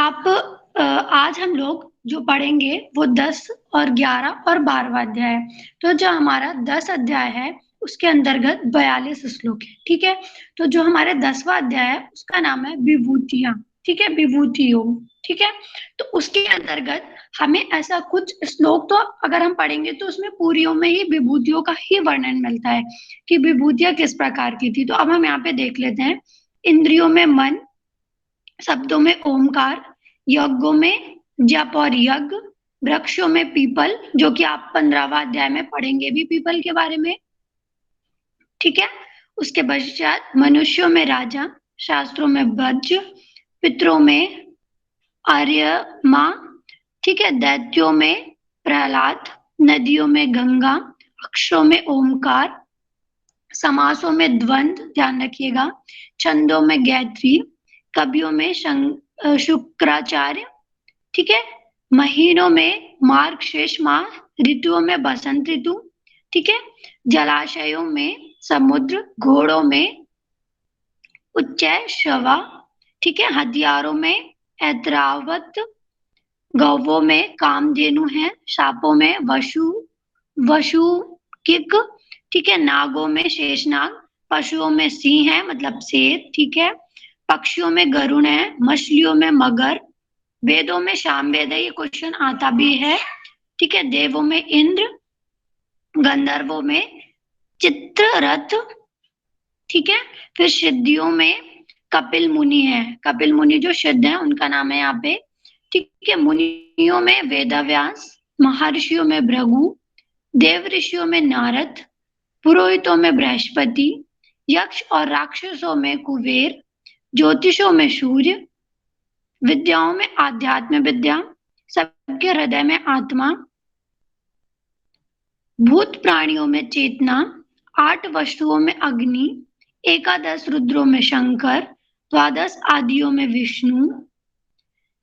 आप आज हम लोग जो पढ़ेंगे वो 10 और 11 और 12वां अध्याय है। तो जो हमारा 10 अध्याय है उसके अंतर्गत 42 श्लोक है। ठीक है, तो जो हमारे 10वां अध्याय है उसका नाम है विभूतियां। ठीक है, विभूति योग। ठीक है, तो उसके अंतर्गत हमें ऐसा कुछ श्लोक तो अगर हम पढ़ेंगे तो उसमें पूरियों में ही विभूतियों का ही वर्णन मिलता है कि विभूतियां किस प्रकार की थी। तो अब हम यहाँ पे देख लेते हैं। इंद्रियों में मन, शब्दों में ओमकार, यज्ञों में जप और यज्ञ, वृक्षों में पीपल, जो कि आप 15वां अध्याय में पढ़ेंगे भी पीपल के बारे में। ठीक है, उसके पश्चात मनुष्यों में राजा, शास्त्रों में वज्र, पितरों में आर्यमा, ठीक है, दैत्यों में प्रहलाद, नदियों में गंगा, अक्षरों में ओमकार, समासों में द्वंद्व, ध्यान रखिएगा, छंदों में गायत्री, कवियों में शुक्राचार्य, ठीक है, महीनों में मार्गशीर्ष माह, ऋतुओं में बसंत ऋतु, ठीक है, जलाशयों में समुद्र, घोड़ों में उच्चय शवा, ठीक है, हथियारों में ऐत्रावत, गौवों में कामधेनु है, सापों में वसु किक, ठीक है, नागों में शेषनाग, पशुओं में सिंह है मतलब शेर, ठीक है, पक्षियों में गरुड़ है, मछलियों में मगर, वेदों में सामवेद है, ये क्वेश्चन आता भी है, ठीक है, देवों में इंद्र, गंधर्वों में चित्ररथ, ठीक है, फिर सिद्धियों में कपिल मुनि है, कपिल मुनि जो सिद्ध है उनका नाम है यहाँ पे, ठीक है, मुनियों में वेदव्यास, महर्षियों में भृगु, देव ऋषियों में नारद, पुरोहितों में बृहस्पति, यक्ष और राक्षसों में कुबेर, ज्योतिषों में सूर्य, विद्याओं में आध्यात्म विद्या, सबके हृदय में आत्मा, भूत प्राणियों में चेतना, 8 वस्तुओं में अग्नि, एकादश रुद्रों में शंकर, द्वादश आदियों में विष्णु,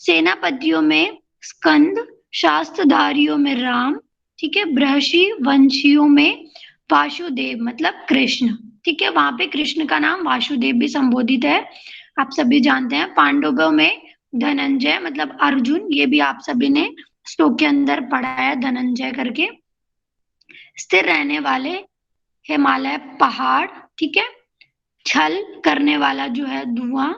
सेनापतियों में स्कंद, शास्त्रधारियों में राम, ठीक है, बृहषि वंशियों में वासुदेव मतलब कृष्ण, ठीक है, वहां पे कृष्ण का नाम वासुदेव भी संबोधित है, आप सभी जानते हैं। पांडवों में धनंजय मतलब अर्जुन, ये भी आप सभी ने श्लोक के अंदर पढ़ा है धनंजय करके। स्थिर रहने वाले हिमालय पहाड़, ठीक है, छल करने वाला जो है धुआं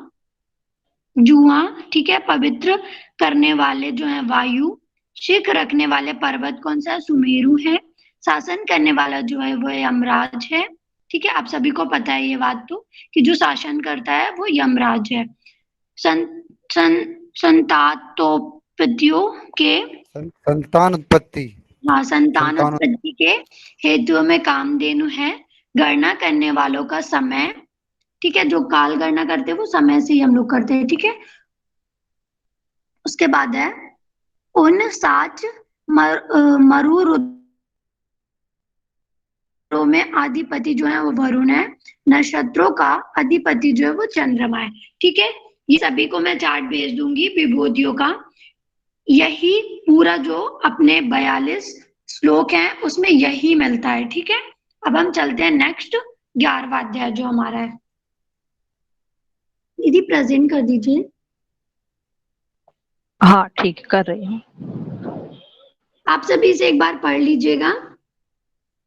जुआ, ठीक है, पवित्र करने वाले जो है वायु, शिख रखने वाले पर्वत कौन सा है, सुमेरु है, शासन करने वाला जो है वो यमराज है, ठीक है, आप सभी को पता है ये बात तो कि जो शासन करता है वो यमराज है। सं, सं, संतातोपतियों के संतान उत्पत्ति हाँ संतान संतान उत्पत्ति के हेतुओं में कामधेनु है, गणना करने वालों का समय, ठीक है, जो काल गणना करते हैं वो समय से ही हम लोग करते हैं, ठीक है। उसके बाद है उन साच मरु रुद्रों में अधिपति जो है वो वरुण है, नक्षत्रों का अधिपति जो है वो चंद्रमा है, ठीक है। ये सभी को मैं चार्ट भेज दूंगी विभूतियों का। यही पूरा जो अपने 42 श्लोक हैं उसमें यही मिलता है, ठीक है। अब हम चलते हैं नेक्स्ट 11वां अध्याय जो हमारा है। दीदी प्रेजेंट कर दीजिए। हाँ ठीक, कर रही हूँ। आप सभी से एक बार पढ़ लीजिएगा,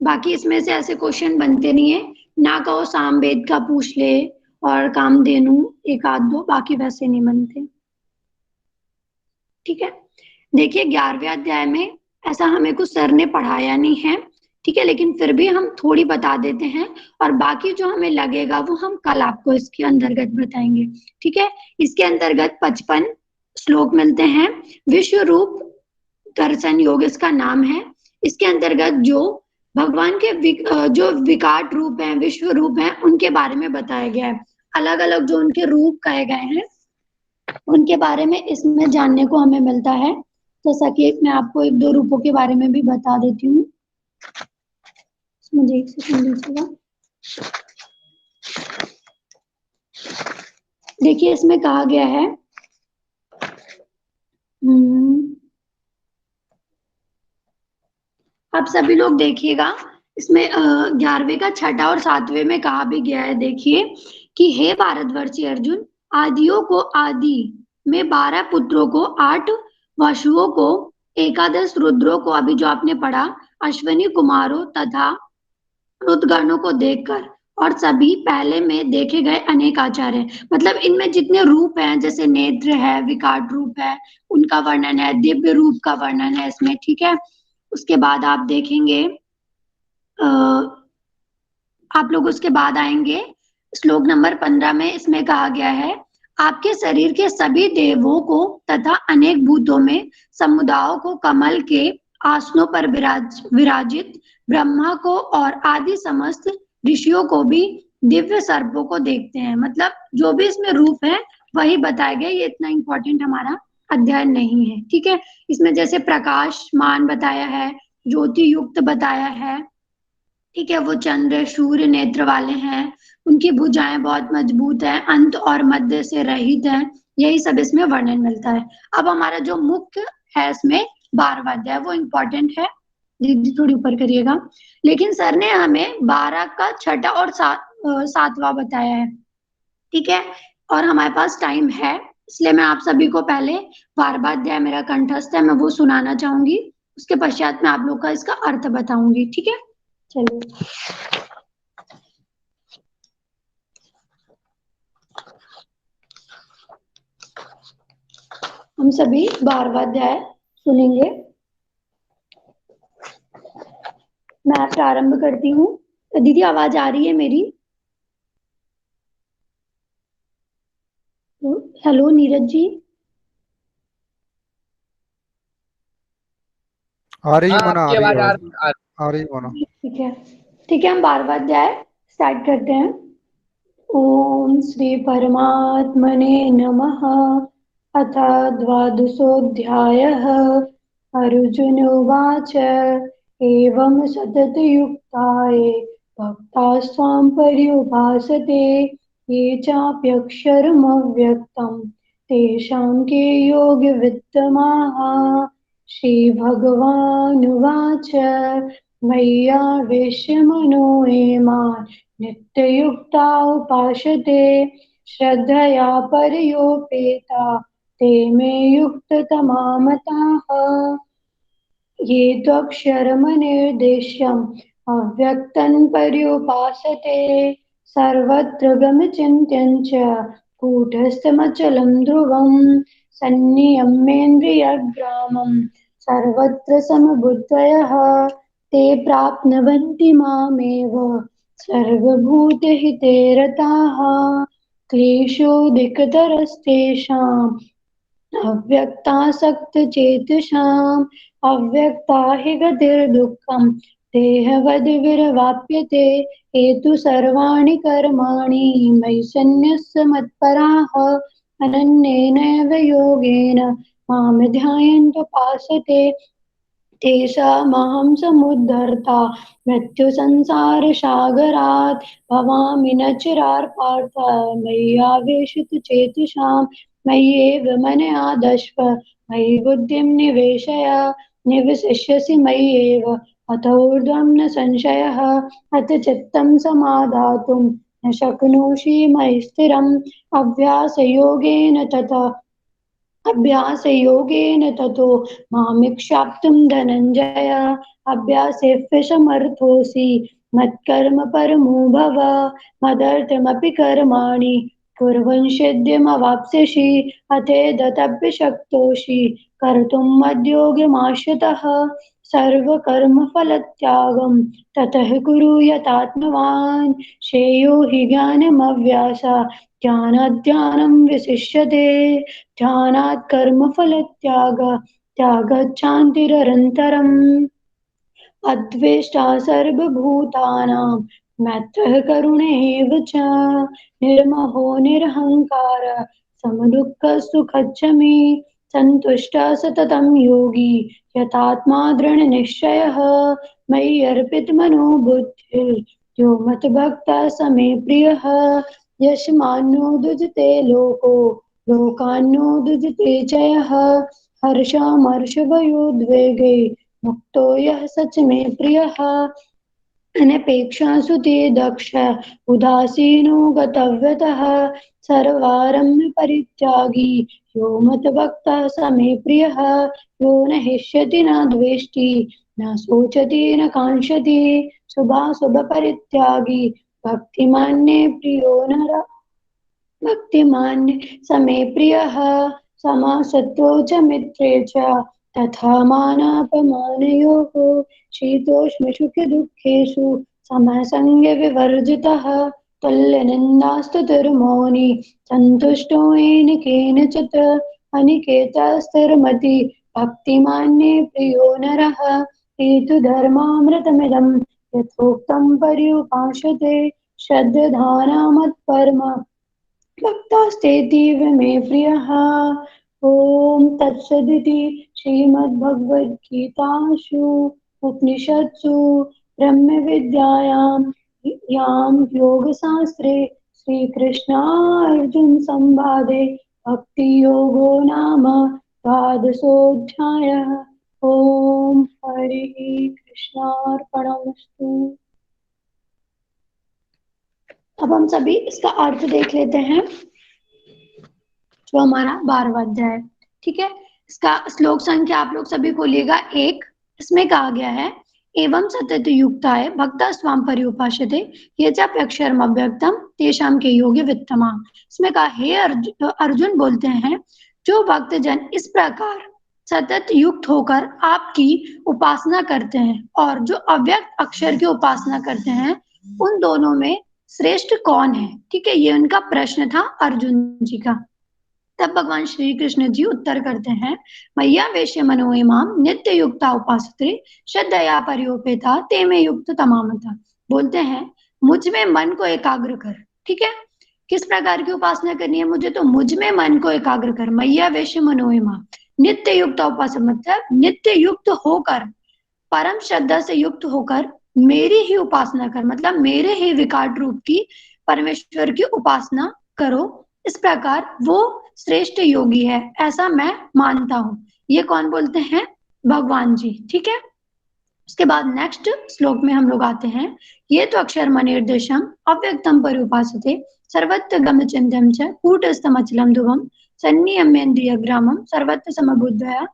बाकी इसमें से ऐसे क्वेश्चन बनते नहीं है, ना कहो सामवेद का पूछ ले और कामधेनु एक आध दो, बाकी वैसे नहीं बनते, ठीक है। देखिए 11वें अध्याय में ऐसा हमें कुछ सर ने पढ़ाया नहीं है, ठीक है, लेकिन फिर भी हम थोड़ी बता देते हैं और बाकी जो हमें लगेगा वो हम कल आपको इसके अंतर्गत बताएंगे, ठीक है। इसके अंतर्गत 55 श्लोक मिलते हैं। विश्व रूप दर्शन योग इसका नाम है। इसके अंतर्गत जो भगवान के जो विकाट रूप हैं, विश्व रूप हैं, उनके बारे में बताया गया है। अलग अलग जो उनके रूप कहे गए हैं उनके बारे में इसमें जानने को हमें मिलता है। जैसा कि मैं आपको 1-2 रूपों के बारे में भी बता देती हूँ, मुझे 1 सेकंड दीजिएगा। देखिए इसमें कहा गया है आप सभी लोग देखिएगा, इसमें 11वें का 6ठा और 7वें में कहा भी गया है, देखिए कि हे भारतवर्षी अर्जुन, आदियों को आदि में 12 पुत्रों को, 8 वसुओं को, एकादश रुद्रों को, अभी जो आपने पढ़ा, अश्विनी कुमारों तथा रुद्रगणों को देखकर, और सभी पहले में देखे गए अनेक आचार्य, मतलब इनमें जितने रूप हैं, जैसे नेत्र है, विकट रूप है, उनका वर्णन है, दिव्य रूप का वर्णन है इसमें, ठीक है। उसके बाद आप देखेंगे, आप लोग उसके बाद आएंगे श्लोक नंबर 15 में, इसमें कहा गया है, आपके शरीर के सभी देवों को तथा अनेक भूतों में समुदायों को, कमल के आसनों पर विराजित ब्रह्मा को और आदि समस्त ऋषियों को भी दिव्य सर्पों को देखते हैं। मतलब जो भी इसमें रूप है वही बताया गया, ये इतना इंपॉर्टेंट हमारा अध्ययन नहीं है, ठीक है। इसमें जैसे प्रकाशमान बताया है, ज्योति युक्त बताया है, ठीक है, वो चंद्र सूर्य नेत्र वाले हैं, उनकी भुजाएं बहुत मजबूत है, अंत और मध्य से रहित है, यही सब इसमें वर्णन मिलता है। अब हमारा जो मुख्य है इसमें 12वां अध्याय, वो इम्पोर्टेंट है, दीदी थोड़ी ऊपर करिएगा। लेकिन सर ने हमें 12 का छठा और 7वां बताया है, ठीक है, और हमारे पास टाइम है, इसलिए मैं आप सभी को पहले 12वां अध्याय मेरा कंठस्थ है, मैं वो सुनाना चाहूंगी, उसके पश्चात मैं आप लोग का इसका अर्थ बताऊंगी, ठीक है। चलिए, हम सभी 12वां अध्याय सुनेंगे। मैं प्रारंभ करती हूँ। तो दीदी आवाज आ रही है मेरी? तो हेलो नीरज जी। आ रही है हाँ, मना, आ आपकी रही है आवाज आवाज। आ रही है मना। ठीक है, ठीक है, हम 12वां अध्याय स्टार्ट करते हैं। ओम श्री परमात्मने नमः। अथ द्वादशोऽध्यायः। अर्जुन उवाच एवं सततयुक्ताये भक्तास्त्वां पर्युपासते ये चाप्यक्षरमव्यक्तं तेषां के योगवित्तमाः। श्रीभगवानुवाच मय्यावेश्य मनो ये मां नित्ययुक्ता उपासते श्रद्धया पर्योपेता ते मे युक्ततमा मताः। ये त्वक्षरमनिर्देश्यम् अव्यक्तं पर्युपासते सर्वत्र गमचिन्त्यं च कूटस्थमचलं ध्रुवं सन्नियम्येन्द्रियग्रामं सर्वत्र समबुद्धयः ते प्राप्नुवन्ति मामेव सर्वभूतहिते रताः। क्लेशोऽधिकतरस्तेषाम् अव्यक्तासक्तचेतसाम् अव्यक्ता हि गतिर्दुःखम् देहवद्भिर्वाप्यते ये तु सर्वाणि कर्माणि मयि सन्न्यस्य मत्पराः अनन्येनैव योगेन मां ध्यायन्तुपासते तेषामहं समुद्धर्ता मृत्युसंसारसागरात् भवामि न चिरात् पार्थ मय्यावेशितचेतसां मय्येव मन आदस्व मयि बुद्धिं निवेशय निवसिष्यसि मय्येव अत ऊर्ध्वं न संशयः अथ चित्तं समाधातुं न शक्नोषि मयि स्थिरम् अभ्यासयोगेन तथा अभ्यासयोगेन ततो मामिक्षाप्तुं धनञ्जय अभ्यासेऽप्यसमर्थोऽसि मत्कर्म परमो भव मदर्थमपि कर्माणि कुर्वन् सिद्धिमवाप्स्यसि अथेदतप्यशक्तोऽसि कर्तुं मद्योगमाश्रितः सर्वकर्मफलत्यागं ततः कुरु यतात्मवान् श्रेयो हि ज्ञानमभ्यासा ज्ञानाद् विशिष्यते ध्यानात् त्यागच्छान्तिरनन्तरम् अद्वेष्टा सर्वभूतानां मैत्रः करुण एव च निर्ममो निरहङ्कार समदुःखसुखक्षमी सन्तुष्टः सततं योगी यतात्मा दृढनिश्चयः मयि अर्पितमनो बुद्धिर् यो मद्भक्तः स मे प्रियः यस्मान्नो दुजते लोको लोकान्नो दुजते च यः हर्षामर्षभयोद्वेगे मुक्तो यः सच मे प्रियः अनपेक्षासु ते दक्ष उदासीनो गतव्यतः सर्वारम्भ परित्यागी यो मतभक्तः स मे प्रियः यो न हिष्यति न द्वेष्टि न शोचति न काङ्क्षति शुभाशुभ परित्यागी भक्तिमान्ये प्रियो नरः भक्तिमान् समे प्रियः समः शत्रौ च मित्रे च तथा मानापमानयोः शीतोष्णसुखदुःखेषु समः सङ्गविवर्जितः तुल्यनिन्दास्तुतिर्मौनी सन्तुष्टो येन केनचित् अनिकेतस्थिरमति भक्तिमान्ये प्रियो नरः हेतुधर्मामृतमिदं यथोक्तं पर्युपासते श्रद्धानामत्परमा भक्तास्तेतीव मे प्रियः। ॐ तत्सदिति श्रीमद्भगवद्गीतासु उपनिषत्सु ब्रह्मविद्यायां यां योगशास्त्रे श्रीकृष्णार्जुनसंवादे भक्तियोगो नाम द्वादशोऽध्यायः। ॐ हरिः कृष्णार्पणमस्तु। अब हम सभी इसका अर्थ देख लेते हैं, जो हमारा 12वां अध्याय है। ठीक है, इसका श्लोक संख्या आप लोग सभी खोलिएगा 1। इसमें कहा गया है एवं सतत युक्ताय भक्ता स्वाम पर्युपासते ये चाप्यक्षरम अव्यक्तम तेषाम के योग्य वित्तमा। इसमें कहा हे अर्जुन बोलते हैं जो भक्तजन इस प्रकार सतत युक्त होकर आपकी उपासना करते हैं और जो अव्यक्त अक्षर की उपासना करते हैं, उन दोनों में श्रेष्ठ कौन है। ठीक है, ये उनका प्रश्न था अर्जुन जी का। तब भगवान श्री कृष्ण जी उत्तर करते हैं मय्या वेश्य मनो इमाम नित्य युक्ता उपासते श्रद्धया परियोपेता ते में युक्त तमामता। बोलते हैं मुझ में मन को एकाग्र कर। ठीक है, किस प्रकार की उपासना करनी है मुझे, तो मुझ में मन को एकाग्र कर। मय्या वेश्य मनो इमाम नित्य युक्त उपासना, मतलब नित्य युक्त होकर, परम श्रद्धा से युक्त होकर मेरी ही उपासना कर, मतलब मेरे ही विकाट रूप की परमेश्वर की उपासना करो। इस प्रकार वो श्रेष्ठ योगी है, ऐसा मैं मानता हूं। ये कौन बोलते हैं, भगवान जी। ठीक है, उसके बाद नेक्स्ट श्लोक में हम लोग आते हैं ये तो अक्षर मनिर्देशम अव्यक्तम पर्युपासते सर्वत्र गम चिंतम च कूटस्थम अचलम ध्रुवम सन्नियम्येन्द्रिय ग्रामम सर्वत्र समबुद्धया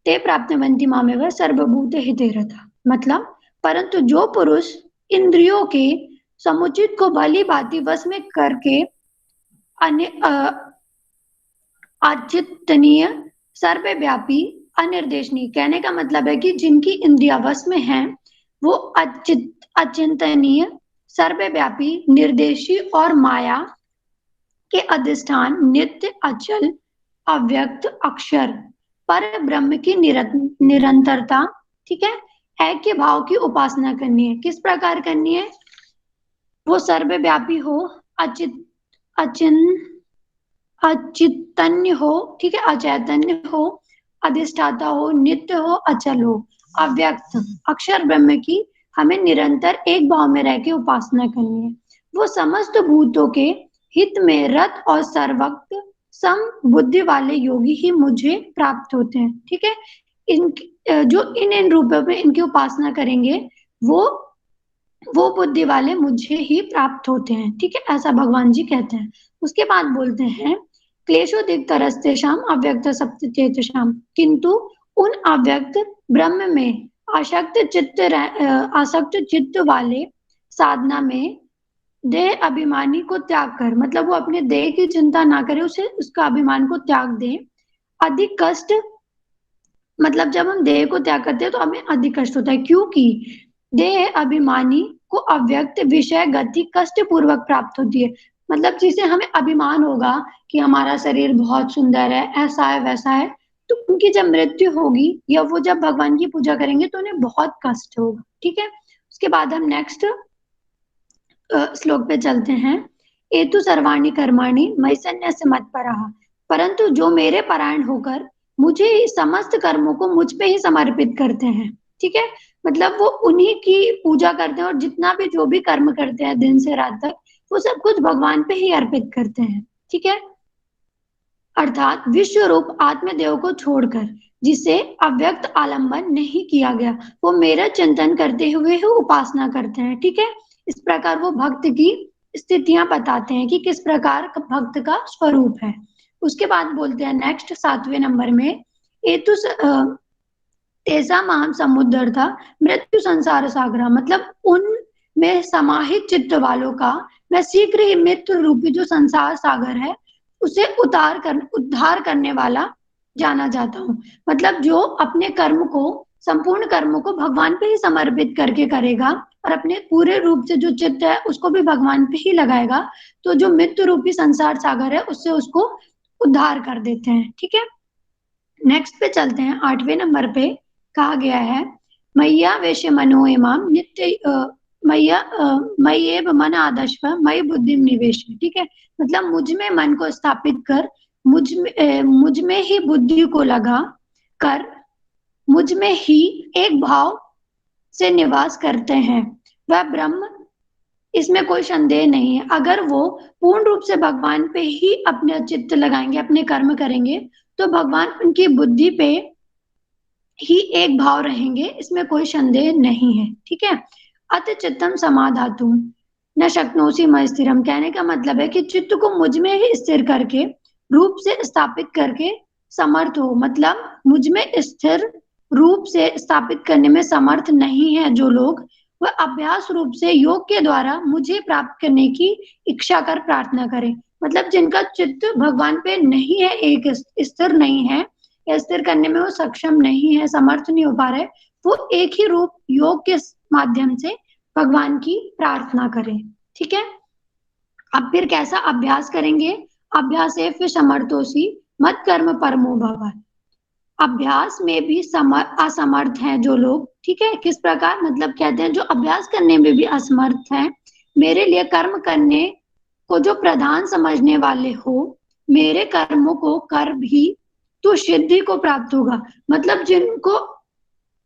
ते प्राप्तवन्ति मामेव सर्वभूत हिते रथा। मतलब परंतु जो पुरुष इंद्रियों के समुचित को भली भांति वश में करके अचिंतनीय सर्वव्यापी अनिर्देशनीय, कहने का मतलब है कि जिनकी इंद्रिया वश में है वो अचिंतनीय सर्वव्यापी निर्देशी और माया के अधिष्ठान नित्य अचल अव्यक्त अक्षर पर ब्रह्म की निरंतरता, ठीक है, ऐक्य भाव की उपासना करनी है। किस प्रकार करनी है, वो सर्वव्यापी हो, अचितन्य हो, ठीक है, अचैतन्य हो, अधिष्ठाता हो, नित्य हो, अचल हो, अव्यक्त अक्षर ब्रह्म की हमें निरंतर एक भाव में रह के उपासना करनी है। वो समस्त भूतों के हित में रत और सर्वक्त सम बुद्धि वाले योगी ही मुझे प्राप्त होते हैं। ठीक है, इन जो इन रूपों में इनकी उपासना करेंगे वो बुद्धि वाले मुझे ही प्राप्त होते हैं। ठीक है, ऐसा भगवान जी कहते हैं। उसके बाद बोलते हैं क्लेशोदिक तरस्तेषाम अव्यक्त सप्तचेतसाम, किंतु उन अव्यक्त ब्रह्म में आसक्त चित्त वाले साधना में देह अभिमानी को त्याग कर, मतलब वो अपने देह की चिंता ना करे, उसे उसका अभिमान को त्याग दे। अधिक कष्ट, मतलब जब हम देह को त्याग करते हैं तो हमें अधिक कष्ट होता है, क्योंकि देह अभिमानी को अव्यक्त विषय गति कष्ट पूर्वक प्राप्त होती है। मतलब जिसे हमें अभिमान होगा कि हमारा शरीर बहुत सुंदर है, ऐसा है वैसा है, तो उनकी जब मृत्यु होगी या वो जब भगवान की पूजा करेंगे तो उन्हें बहुत कष्ट होगा। ठीक है, उसके बाद हम नेक्स्ट श्लोक पे चलते हैं। एतु सर्वाणि कर्माणि मयि सन्न्यस्य मत्परः, परंतु जो मेरे परायण होकर मुझे समस्त कर्मों को मुझ पे ही समर्पित करते हैं। ठीक है, मतलब वो उन्हीं की पूजा करते हैं और जितना भी जो भी कर्म करते हैं दिन से रात तक, वो सब कुछ भगवान पे ही अर्पित करते हैं। ठीक है, अर्थात विश्व रूप आत्मदेव को छोड़कर जिसे अव्यक्त आलंबन नहीं किया गया, वो मेरा चिंतन करते हुए ही उपासना करते हैं। ठीक है, इस प्रकार वो भक्त की स्थितियां बताते हैं कि किस प्रकार भक्त का स्वरूप है। उसके बाद बोलते हैं नेक्स्ट 7वें नंबर में, एतु तेजा महान समुद्र था, मृत्यु संसार सागरा, मतलब उन में समाहित चित्त वालों का मैं शीघ्र ही मृत्यु रूपी जो संसार सागर है उसे उद्धार करने वाला जाना जाता हूँ। मतलब जो अपने कर्म को, संपूर्ण कर्मों को भगवान पे ही समर्पित करके करेगा और अपने पूरे रूप से जो चित्त है उसको भी भगवान पे ही लगाएगा, तो जो मृत्यु रूपी संसार सागर है उससे उसको उद्धार कर देते हैं। ठीक है, नेक्स्ट पे चलते हैं। 8वें नंबर पे कहा गया है, मैया वेश मनो इमाम नित्य मैया मय्येव मन आदर्श मई बुद्धि निवेश। ठीक है, मतलब मुझ में मन को स्थापित कर, मुझ में ही बुद्धि को लगा कर, मुझ में ही एक भाव से निवास करते हैं वह ब्रह्म, इसमें कोई संदेह नहीं है। अगर वो पूर्ण रूप से भगवान पे ही अपने चित्त लगाएंगे, अपने कर्म करेंगे, तो भगवान उनकी बुद्धि पे ही एक भाव रहेंगे, इसमें कोई संदेह नहीं है। ठीक है, अत चित्तम समाधातु न शक्नोसी मय स्थिरम, कहने का मतलब है कि चित्त को मुझ में ही स्थिर करके, रूप से स्थापित करके समर्थ हो, मतलब मुझ में स्थिर रूप से स्थापित करने में समर्थ नहीं है जो लोग, वह अभ्यास रूप से योग के द्वारा मुझे प्राप्त करने की इच्छा कर प्रार्थना करें। मतलब जिनका चित्त भगवान पे नहीं है, एक स्थिर नहीं है या स्थिर करने में वो सक्षम नहीं है, समर्थ नहीं हो पा रहे, वो एक ही रूप योग के माध्यम से भगवान की प्रार्थना करें। ठीक है, अब फिर कैसा अभ्यास करेंगे, अभ्यास है फिर समर्थोसी मत कर्म परमो भव, अभ्यास में भी असमर्थ हैं जो लोग। ठीक है, किस प्रकार, मतलब कहते हैं जो अभ्यास करने में भी असमर्थ हैं, मेरे लिए कर्म करने को जो प्रधान समझने वाले हो, मेरे कर्मों को कर भी तो सिद्धि को प्राप्त होगा। मतलब जिनको,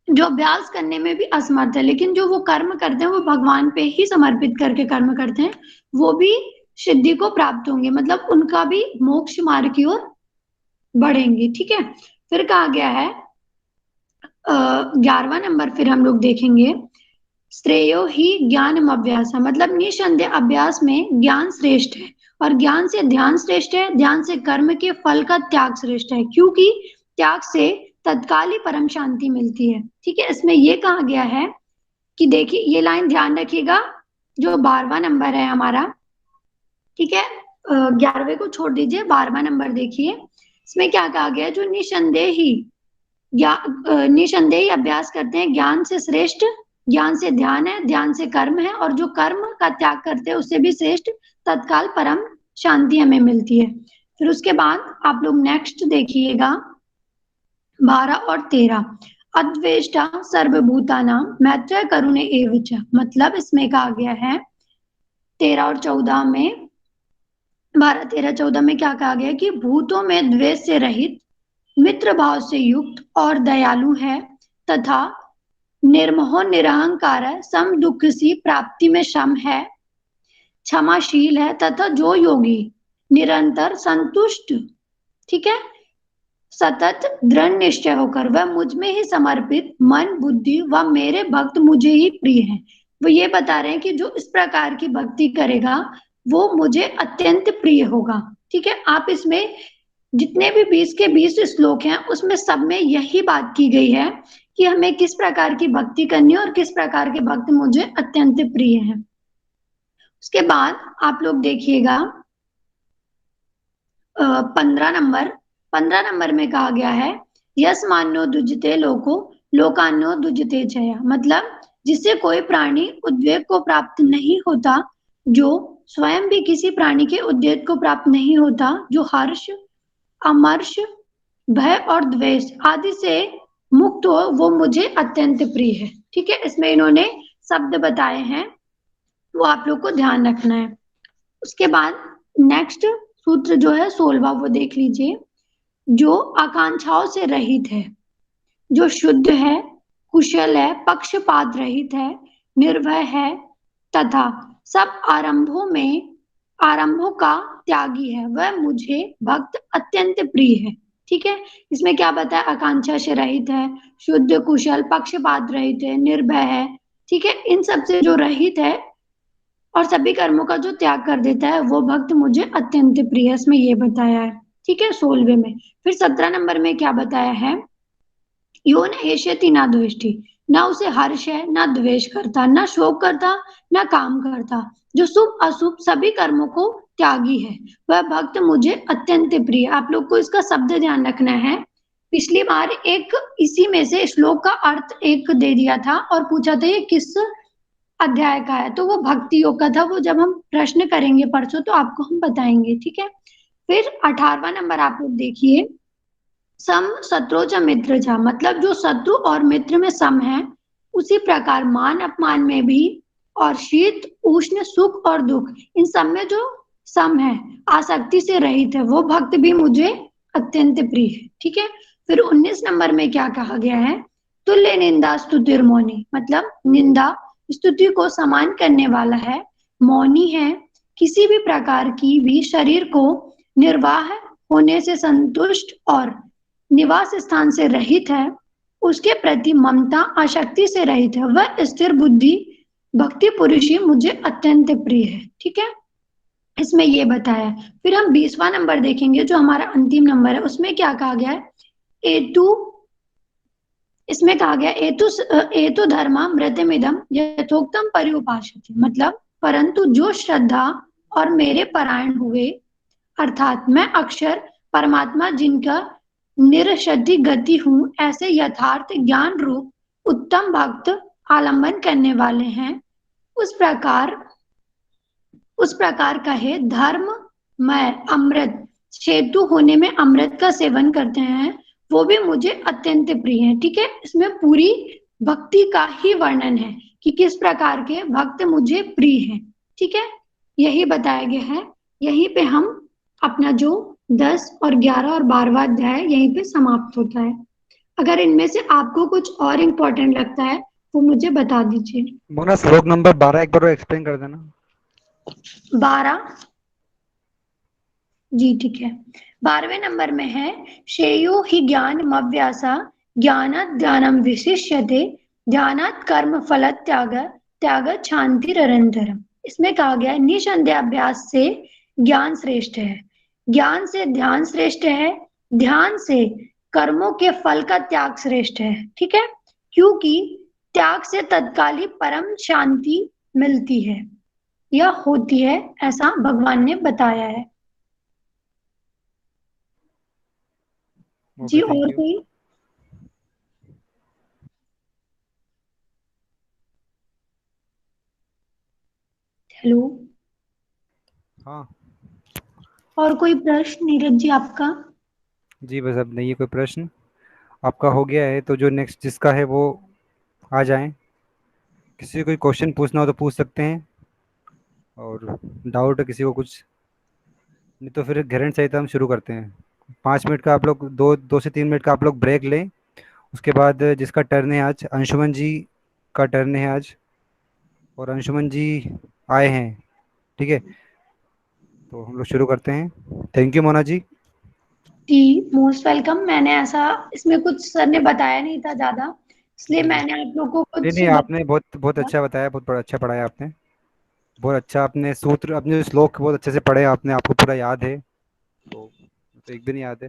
जो अभ्यास करने में भी असमर्थ है लेकिन जो वो कर्म करते हैं वो भगवान पे ही समर्पित करके कर्म करते हैं, वो भी सिद्धि को प्राप्त होंगे, मतलब उनका भी मोक्ष मार्ग की ओर बढ़ेंगे। ठीक है, फिर कहा गया है 11वां नंबर फिर हम लोग देखेंगे, श्रेयो ही ज्ञान अभ्यास, मतलब निसंदेह अभ्यास में ज्ञान श्रेष्ठ है, और ज्ञान से ध्यान श्रेष्ठ है, ध्यान से कर्म के फल का त्याग श्रेष्ठ है, क्योंकि त्याग से तत्काल ही परम शांति मिलती है। ठीक है, इसमें ये कहा गया है कि देखिए ये लाइन ध्यान रखिएगा, जो 12वां नंबर है हमारा, ठीक है, 11वें को छोड़ दीजिए, 12वां नंबर देखिए, इसमें क्या कहा गया है, जो निसंदेह अभ्यास करते हैं, ज्ञान से श्रेष्ठ, ज्ञान से ध्यान है, ध्यान से कर्म है, और जो कर्म का त्याग करते हैं उससे भी श्रेष्ठ तत्काल परम शांति हमें मिलती है। फिर उसके बाद आप लोग नेक्स्ट देखिएगा 12 और 13, अद्वेष्टा सर्वभूतानां मैत्र करुणे एवच, मतलब इसमें कहा गया है 13 और 14 में, 12 13 14 में क्या कहा गया कि भूतों में द्वेष से रहित, मित्र भाव से युक्त और दयालु है, तथा निर्मोह निरहंकार है, सम दुख सी प्राप्ति में सम है, क्षमाशील है, तथा जो योगी निरंतर संतुष्ट, ठीक है, सतत दृढ़ निश्चय होकर वह मुझ में ही समर्पित मन बुद्धि व मेरे भक्त मुझे ही प्रिय है। वो ये बता रहे हैं कि जो इस प्रकार की भक्ति करेगा वो मुझे अत्यंत प्रिय होगा। ठीक है, आप इसमें जितने भी 20 के 20 श्लोक हैं उसमें सब में यही बात की गई है कि हमें किस प्रकार की भक्ति करनी है और किस प्रकार के भक्त मुझे अत्यंत प्रिय है। उसके बाद आप लोग देखिएगा 15 नंबर में कहा गया है, यस मान्यो दुजते लोको लोकान्यो दुजते चया, मतलब जिससे कोई प्राणी उद्वेग को प्राप्त नहीं होता, जो स्वयं भी किसी प्राणी के उद्वेग को प्राप्त नहीं होता, जो हर्ष अमर्ष भय और द्वेष आदि से मुक्त हो, वो मुझे अत्यंत प्रिय है। ठीक है, इसमें इन्होंने शब्द बताए हैं, वो आप लोग को ध्यान रखना है। उसके बाद नेक्स्ट सूत्र जो है 16वां वो देख लीजिए, जो आकांक्षाओं से रहित है, जो शुद्ध है, कुशल है, पक्षपात रहित है, निर्भय है, तथा सब आरंभों का त्यागी है, वह मुझे भक्त अत्यंत प्रिय है। ठीक है, इसमें क्या बताया, आकांक्षा से रहित है, शुद्ध कुशल पक्षपात रहित है, निर्भय है, ठीक है, इन सब से जो रहित है और सभी कर्मों का जो त्याग कर देता है वो भक्त मुझे अत्यंत प्रिय है, इसमें ये बताया है। ठीक है, 16वें में। फिर 17 नंबर में क्या बताया है, यो न एष्यति ना द्वेष्टि, ना उसे हर्ष है ना द्वेष करता, ना शोक करता ना काम करता, जो शुभ अशुभ सभी कर्मों को त्यागी है, वह भक्त मुझे अत्यंत प्रिय। आप लोग को इसका शब्द ध्यान रखना है। पिछली बार एक इसी में से श्लोक का अर्थ एक दे दिया था और पूछा था ये किस अध्याय का है, तो वो भक्ति योग का था। वो जब हम प्रश्न करेंगे परसों तो आपको हम बताएंगे, ठीक है। फिर 18वां नंबर आप लोग देखिए, सम शत्रु च मित्र च, मतलब जो शत्रु और मित्र में सम है, उसी प्रकार मान अपमान में भी, और शीत उष्ण सुख और दुख इन सब में जो सम है, आसक्ति से रहित है, वो भक्त भी मुझे अत्यंत प्रिय है, ठीक है। फिर 19 नंबर में क्या कहा गया है, तुल्य निंदा स्तुतिर मौनी, मतलब निंदा स्तुति को समान करने वाला है, मौनी है, किसी भी प्रकार की भी शरीर को निर्वाह होने से संतुष्ट और निवास स्थान से रहित है, उसके प्रति ममता आसक्ति से रहित है, वह स्थिर बुद्धि भक्ति पुरुष ही मुझे अत्यंत प्रिय है, ठीक है। इसमें ये बताया है। फिर हम 20वां नंबर देखेंगे जो हमारा अंतिम नंबर है, उसमें क्या कहा गया है, एतु, इसमें कहा गया एतु एतु धर्मा मृतमिदम यथोक्तम पर्युपासते, मतलब परंतु जो श्रद्धा और मेरे परायण हुए, अर्थात मैं अक्षर परमात्मा जिनका निरशधि गति हूँ, ऐसे यथार्थ ज्ञान रूप उत्तम भक्त आलंबन करने वाले हैं, उस प्रकार उस प्रकार का है धर्म में अमृत सेतु होने में अमृत का सेवन करते हैं, वो भी मुझे अत्यंत प्रिय है, ठीक है। इसमें पूरी भक्ति का ही वर्णन है कि किस प्रकार के भक्त मुझे प्रिय हैं, ठीक है। यही बताया गया है। यहीं पे हम अपना जो 10 और 11 और 12वां अध्याय है यहीं पे समाप्त होता है। अगर इनमें से आपको कुछ और इम्पोर्टेंट लगता है वो मुझे बता दीजिए। मोना श्लोक नंबर 12 एक बार एक्सप्लेन कर देना। 12, जी ठीक है। 12वें नंबर में है, श्रेयो ही ज्ञान मव्यासा ज्ञानात् ध्यानम विशिष्यते ध्यानात् कर्म फल त्याग त्याग शांति निरंतरम। इसमें कहा गया है निसंदेह अभ्यास से ज्ञान श्रेष्ठ है, ज्ञान से ध्यान श्रेष्ठ है, ध्यान से कर्मों के फल का त्याग श्रेष्ठ है, ठीक है। क्योंकि त्याग से तत्काली परम शांति मिलती है या होती है, ऐसा भगवान ने बताया है। जी ओके, थैंक और यू। कोई, हेलो, हाँ और कोई प्रश्न नीरज जी आपका। जी, बस अब नहीं है कोई प्रश्न। आपका हो गया है तो जो नेक्स्ट जिसका है वो आ जाएं। किसी को कोई क्वेश्चन पूछना हो तो पूछ सकते हैं, और डाउट है किसी को कुछ, नहीं तो फिर ग्रंथ सहित हम शुरू करते हैं। 5 मिनट का आप लोग, 2 से 3 मिनट का आप लोग ब्रेक लें। उसके बाद जिसका टर्न है आज, अंशुमन जी का टर्न है आज, और अंशुमन जी आए हैं, ठीक है। तो हम लोग शुरू करते हैं। Thank you Mona ji. जी मोस्ट वेलकम। मैंने ऐसा, इसमें कुछ सर ने बताया नहीं था ज्यादा, इसलिए जी जी, मैंने आप लोगों को नहीं कुछ नहीं, आपने बहुत बहुत बताया। अच्छा बताया, बहुत बड़ा अच्छा पढ़ाया आपने। बहुत अच्छा, आपने सूत्र, अपने श्लोक बहुत अच्छे से पढ़े आपने, आपको पूरा याद है। तो एक भी नहीं याद है।